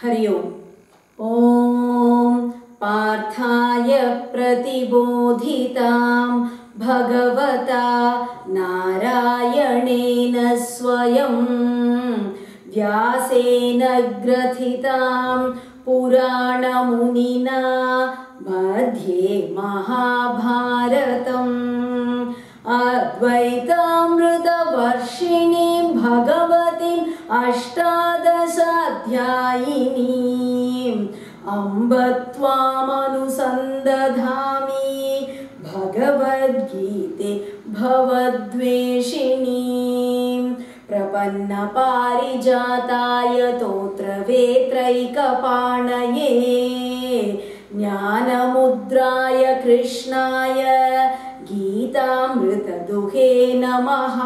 हरि ओम। ओम पार्थाय प्रतिबोधितां भगवता नारायणेन स्वयं व्यासेन ग्रथितां पुराणमुनिना मध्ये महाभारतम् अद्वैतामृतवर्षिणीं भगवतीं अष्टादशाध्यायिनीम् अम्ब त्वामनुसन्दधामि भगवद्गीते भवद्वेषिणीं प्रपन्नपारिजाताय तोत्रवेत्रैकपाणये ज्ञानमुद्राय कृष्णाय गीतामृतदुहे नमः।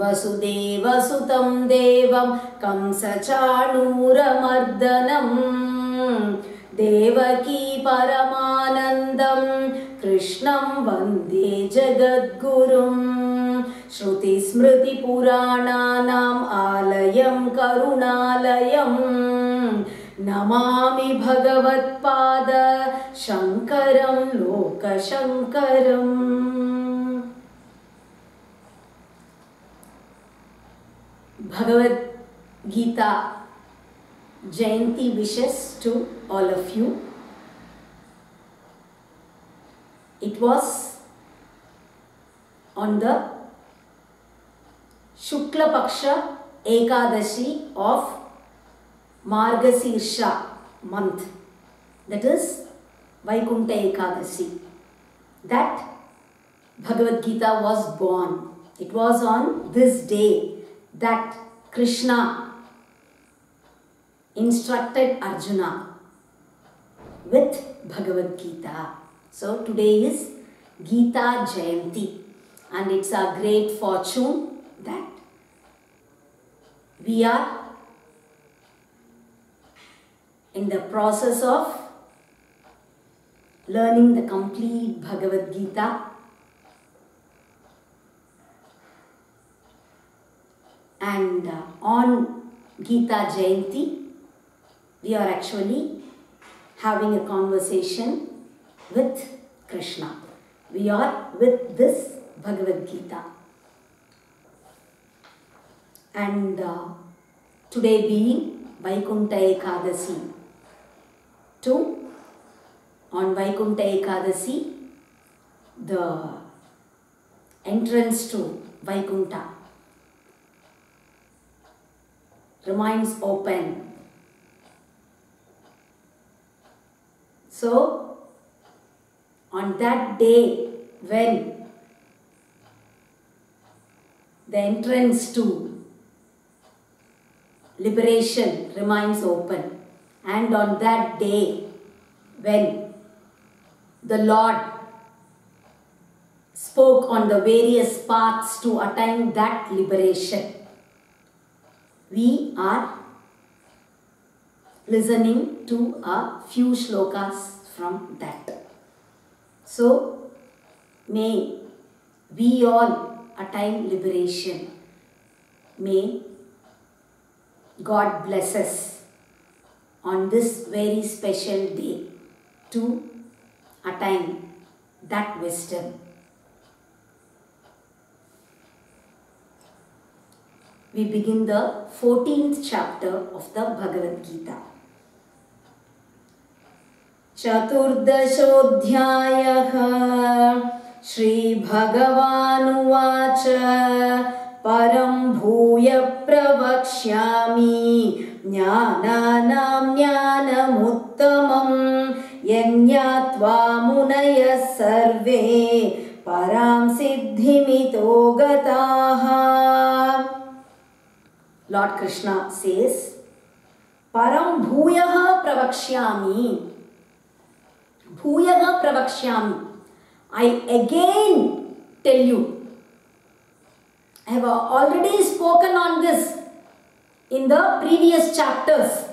वसुदेवसुतं देवं कंसचाणूरमर्दनं देवकी परमानन्दं कृष्णं वन्दे जगद्गुरुं श्रुतिस्मृतिपुराणानाम् आलयं करुणालयं नमामि भगवत्पाद शङ्करं लोकशङ्करम्। Bhagavad Gita Jayanti wishes to all of you. It was on the Shukla Paksha Ekadashi of Margasirsha month, that is Vaikuntha Ekadashi, that Bhagavad Gita was born. It was on this day that Krishna instructed Arjuna with Bhagavad Gita. So today is Gita Jayanti, and it's a great fortune that we are in the process of learning the complete Bhagavad Gita. And on Gita Jayanti, we are actually having a conversation with Krishna. We are with this Bhagavad Gita. And today being Vaikuntha Ekadasi, on Vaikuntha Ekadasi, the entrance to Vaikuntha remains open. So, on that day when the entrance to liberation remains open, and on that day when the Lord spoke on the various paths to attain that liberation, we are listening to a few shlokas from that. So, may we all attain liberation. May God bless us on this very special day to attain that wisdom. We begin the 14th chapter of the Bhagavad Gita. चतुर्दशोऽध्यायः श्रीभगवानुवाच परं भूय प्रवक्ष्यामि ज्ञानानां ज्ञानमुत्तमं यज्ञात्वा मुनयः सर्वे परां सिद्धिमितो गताः. Lord Krishna says, Param bhuyaha pravakshyami. Bhuyaha pravakshyami. I again tell you. I have already spoken on this in the previous chapters.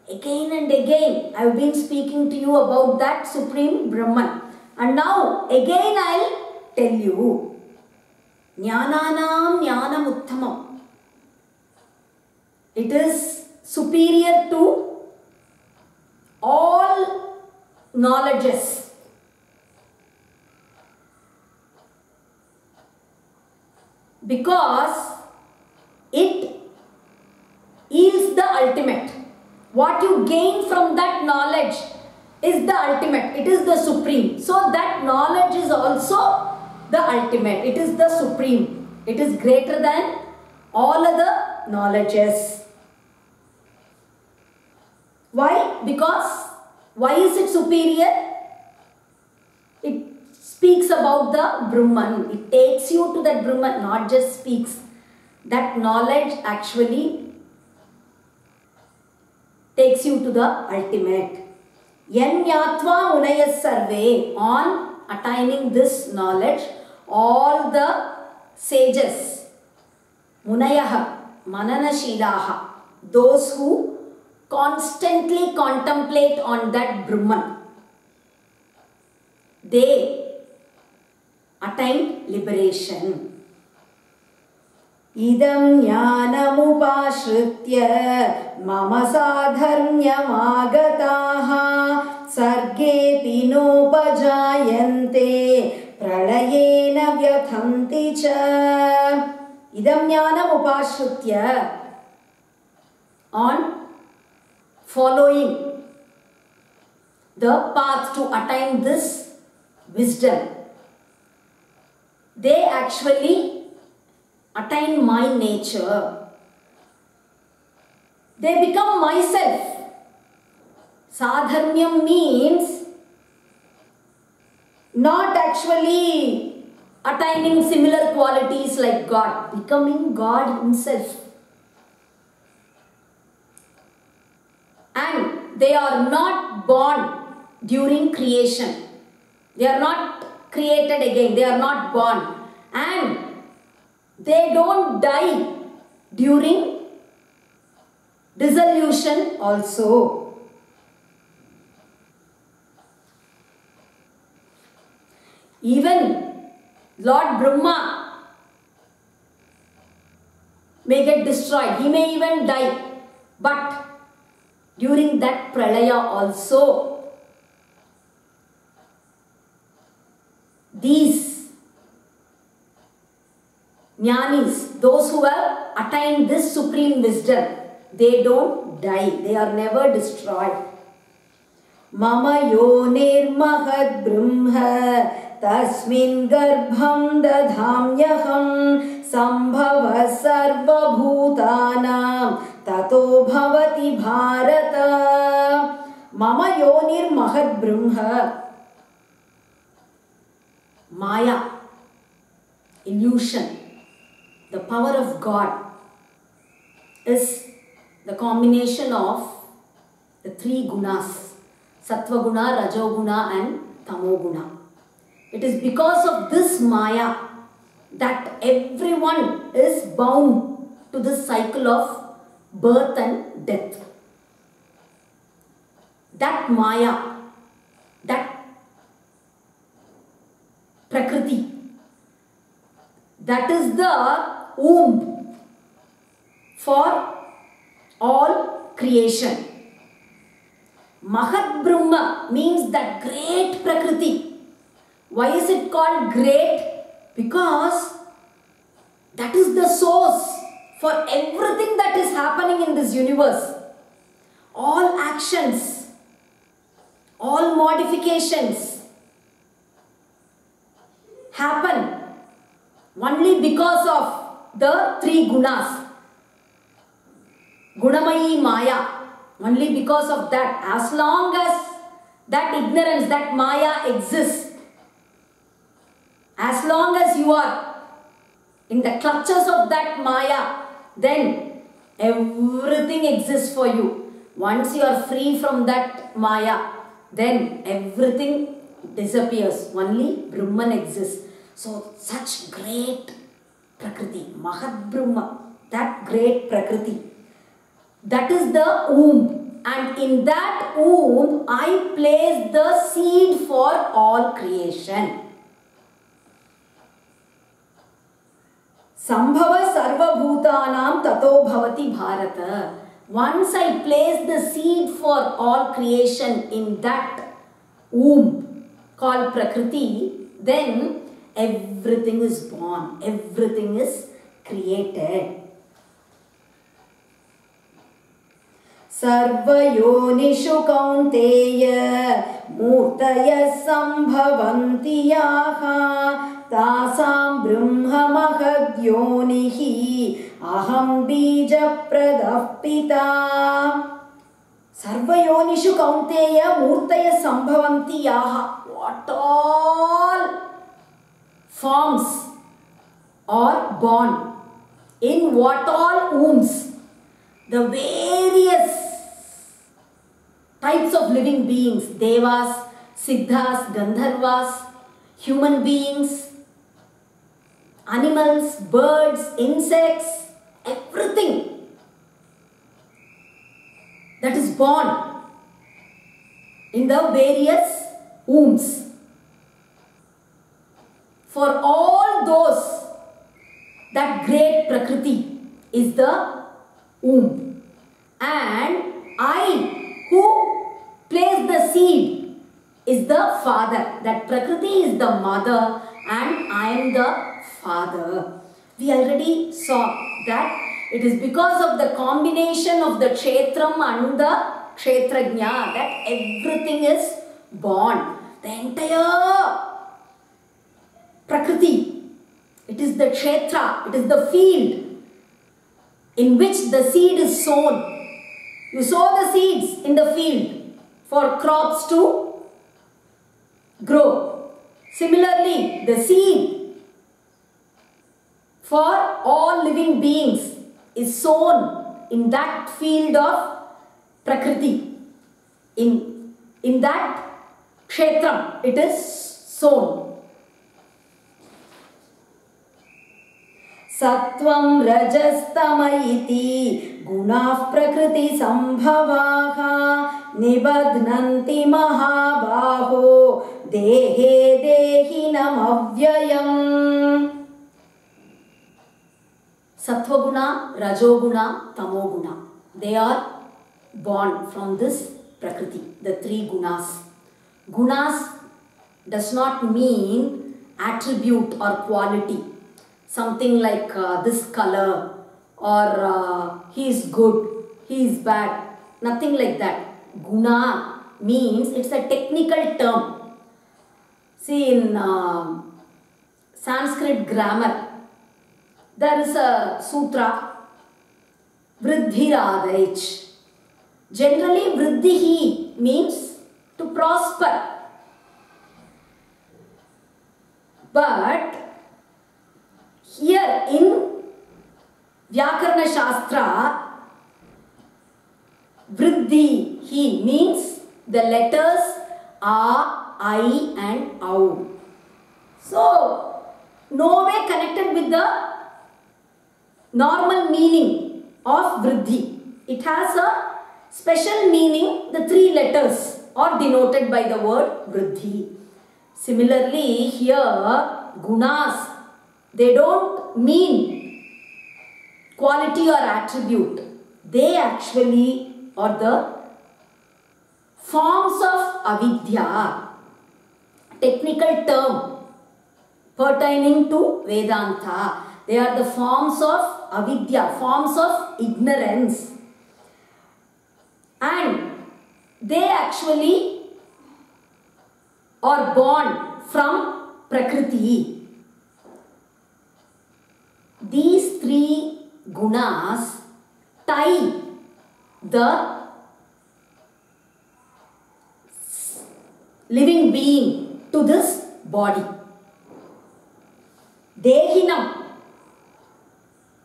Again and again I have been speaking to you about that Supreme Brahman. And now again I'll tell you. Jnananam jnanam uttamam. It is superior to all knowledges. Because it is the ultimate. What you gain from that knowledge is the ultimate. It is the supreme. So that knowledge is also the ultimate. It is the supreme. It is greater than all other knowledges. Why? Because why is it superior? It speaks about the Brahman. It takes you to that Brahman, not just speaks. That knowledge actually takes you to the ultimate. Yanyatva munayas sarve. On attaining this knowledge, all the sages, munayaha, mananashilaha, those who constantly contemplate on that Brahman, they attain liberation. Idam jnanamupashritya mama sadharnyamagataha sargepi nopajayante pralayena vyathanti cha. Idam jnanamupashritya. On following the path to attain this wisdom, they actually attain my nature. They become myself. Sadharmyam means not actually attaining similar qualities like God, becoming God Himself. And they are not born during creation. They are not created again. They are not born. And they don't die during dissolution also. Even Lord Brahma may get destroyed. He may even die. But during that pralaya also, these jnanis, those who have attained this supreme wisdom, they don't die. They are never destroyed. Mama yonir mahad brahma tasmin garbham dadhamyaham sambhava sarva bhutanam tato bhavati bharata. Mama yonir mahad brahma. Maya, illusion, the power of God is the combination of the three gunas, Sattva guna, Rajo guna and Tamo guna. It is because of this Maya that everyone is bound to this cycle of birth and death. That Maya, that Prakriti, that is the womb for all creation. Mahat Brahma means that great Prakriti. Why is it called great? Because that is the source for everything that is happening in this universe. All actions, all modifications happen only because of the three gunas. Gunamayi Maya. Only because of that. As long as that ignorance, that Maya exists, as long as you are in the clutches of that Maya, then everything exists for you. Once you are free from that Maya, then everything disappears. Only Brahman exists. So such great Prakriti, Mahat Brahma, that great Prakriti, that is the womb. And in that womb, I place the seed for all creation. Sambhava sarva bhutanam tato bhavati bharata. Once I place the seed for all creation in that womb called Prakriti, then everything is born, everything is created. सर्वयोनिषु कौन्तेय मूर्तयः सम्भवन्ति याः तासां ब्रह्ममहद्योनिः अहं बीजप्रदः पिता. सर्वयोनिषु कौन्तेय मूर्तयः सम्भवन्ति याः. What all forms are born, in what all wombs, the various types of living beings, devas, siddhas, gandharvas, human beings, animals, birds, insects, everything that is born in the various wombs. For all those, that great Prakriti is the womb, and I who placed the seed is the father. That Prakriti is the mother and I am the father. We already saw that it is because of the combination of the Kshetram and the Kshetrajna that everything is born. The entire Prakriti, it is the Kshetra, it is the field in which the seed is sown. You sow the seeds in the field for crops to grow. Similarly, the seed for all living beings is sown in that field of Prakriti. In that Kshetram, it is sown. Sattvam rajastamaithi gunah prakriti sambhavaha nibadnanti mahabaho dehe dehinam avyayam. Sattvaguna, Rajoguna, Tamoguna. They are born from this Prakriti, the three gunas. Gunas does not mean attribute or quality. Something like this color or he is good, he is bad. Nothing like that. Guna means it's a technical term. See, in Sanskrit grammar, there is a sutra, Vriddhiradarich. Generally, Vriddhihi means to prosper. But here in Vyakarana Shastra, Vriddhihi means the letters A, I and Au. So, no way connected with the normal meaning of Vriddhi. It has a special meaning. The three letters are denoted by the word Vriddhi. Similarly, here gunas, they don't mean quality or attribute. They actually are the forms of avidya, technical term pertaining to Vedanta. They are the forms of avidya, forms of ignorance. And they actually are born from Prakriti. These three gunas tie the living being to this body. Dehinam,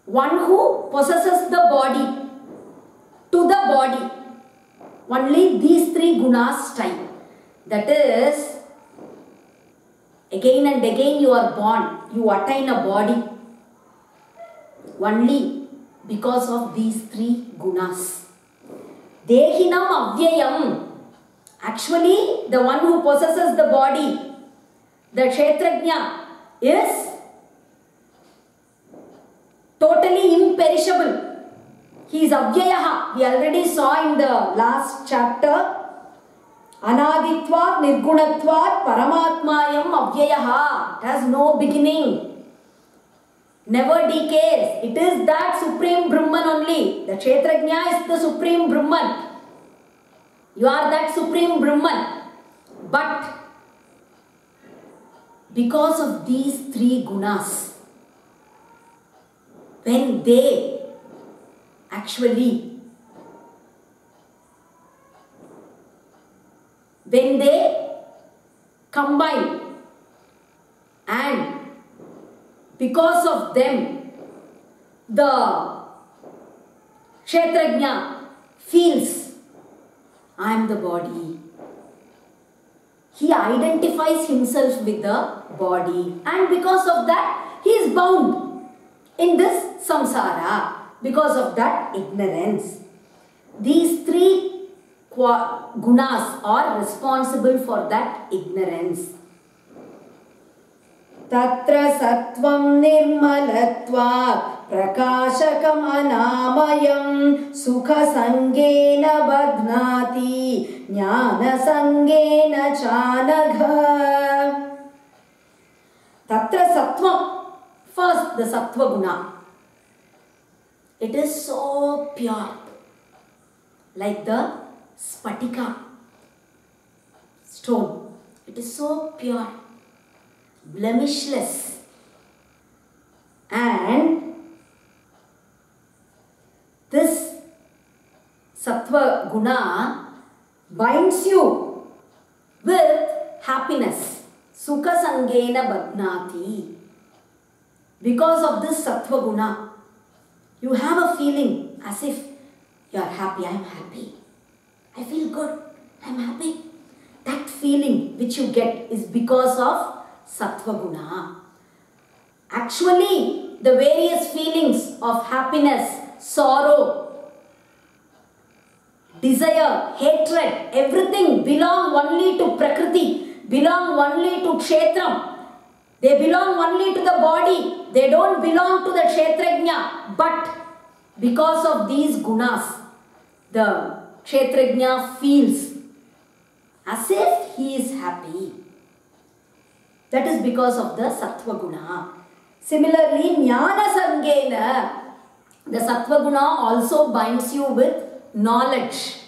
one who possesses the body, to the body. Only these three gunas tie. That is, again and again you are born, you attain a body. Only because of these three gunas. Dehinam avyayam. Actually, the one who possesses the body, the Kshetrajna, is totally imperishable. He is Avyayaha. We already saw in the last chapter. Anaditvat Nirgunatvat Paramatmayam Avyayaha. It has no beginning. Never decays. It is that Supreme Brahman only. The Kshetrajna is the Supreme Brahman. You are that Supreme Brahman. But because of these three gunas, when they combine, and because of them, the Kshetrajna feels, I am the body. He identifies himself with the body, and because of that, he is bound in this samsara, because of that ignorance. These three gunas are responsible for that ignorance. Tatra sattvam nirmalatvat prakashakam anamayam sukha sangena badhnati jnana sangena chanagha. Tatra sattvam, first the sattva guna. It is so pure, like the spatika stone. It is so pure, blemishless, and this sattva guna binds you with happiness. Sukha sangena badnati. Because of this sattva guna, you have a feeling as if you are happy. I am happy. I feel good. I am happy. That feeling which you get is because of sattva guna. Actually, the various feelings of happiness, sorrow, desire, hatred, everything belong only to Prakriti, belong only to Kshetram. They belong only to the body. They don't belong to the Kshetrajna. But because of these gunas, the Kshetrajna feels as if he is happy. That is because of the sattva guna. Similarly, jnana sangena, the sattva guna also binds you with knowledge.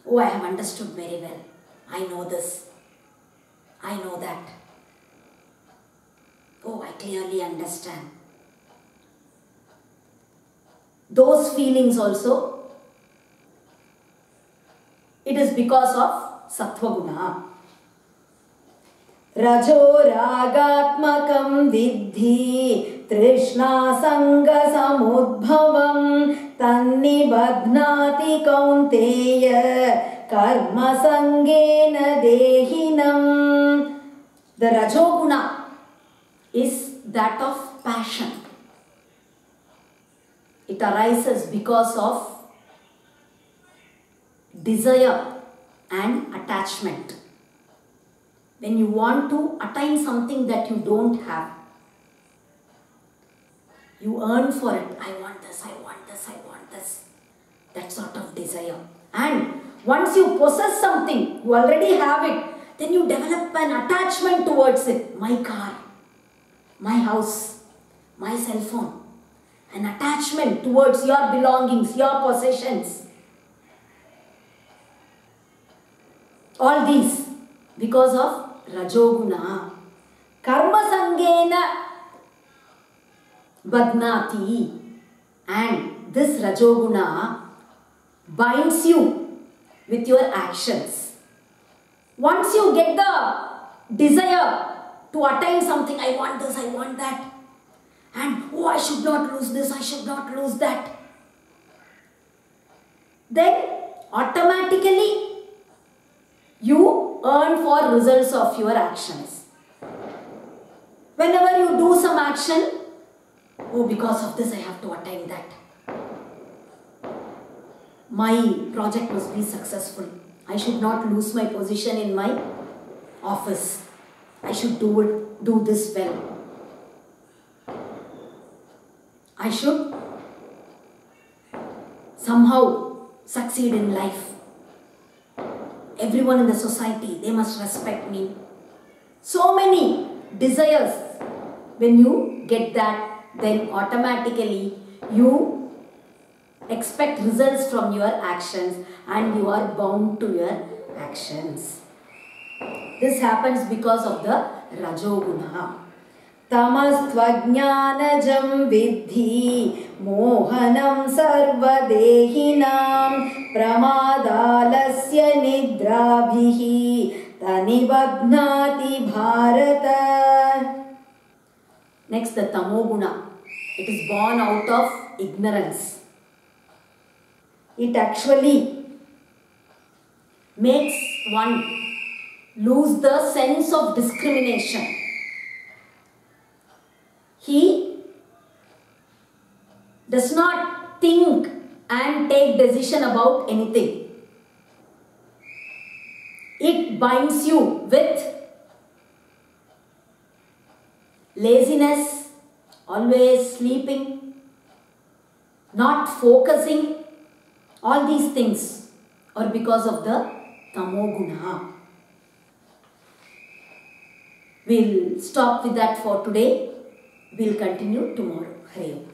Oh, I have understood very well. I know this. I know that. Oh, I clearly understand. Those feelings also, it is because of sattva guna. Rajo ragatmakam vidhi trishna sanga samudbhavam tanni badhnati kaunteya karma sangena dehinam. The Rajo guna is that of passion. It arises because of desire and attachment. When you want to attain something that you don't have, you earn for it. I want this, I want this, I want this. That sort of desire. And once you possess something, you already have it, then you develop an attachment towards it. My car, my house, my cell phone. An attachment towards your belongings, your possessions. All these because of Rajoguna. Karma sangena badnati. And this Rajoguna binds you with your actions. Once you get the desire to attain something, I want this, I want that. And oh, I should not lose this, I should not lose that. Then automatically you earn for results of your actions. Whenever you do some action, oh, because of this I have to attain that. My project must be successful. I should not lose my position in my office. I should do this well. I should somehow succeed in life. Everyone in the society, they must respect me. So many desires. When you get that, then automatically you expect results from your actions and you are bound to your actions. This happens because of the Rajoguna. Tamastvajnanajam vidhi mohanam sarvadehinam pramadalasya nidrabhihi tanibadhnati bharata. Next, the Tamoguna. It is born out of ignorance. It actually makes one lose the sense of discrimination. He does not think and take decision about anything. It binds you with laziness, always sleeping, not focusing. All these things are because of the Tamoguna. We'll stop with that for today. We'll continue tomorrow. Hare Om.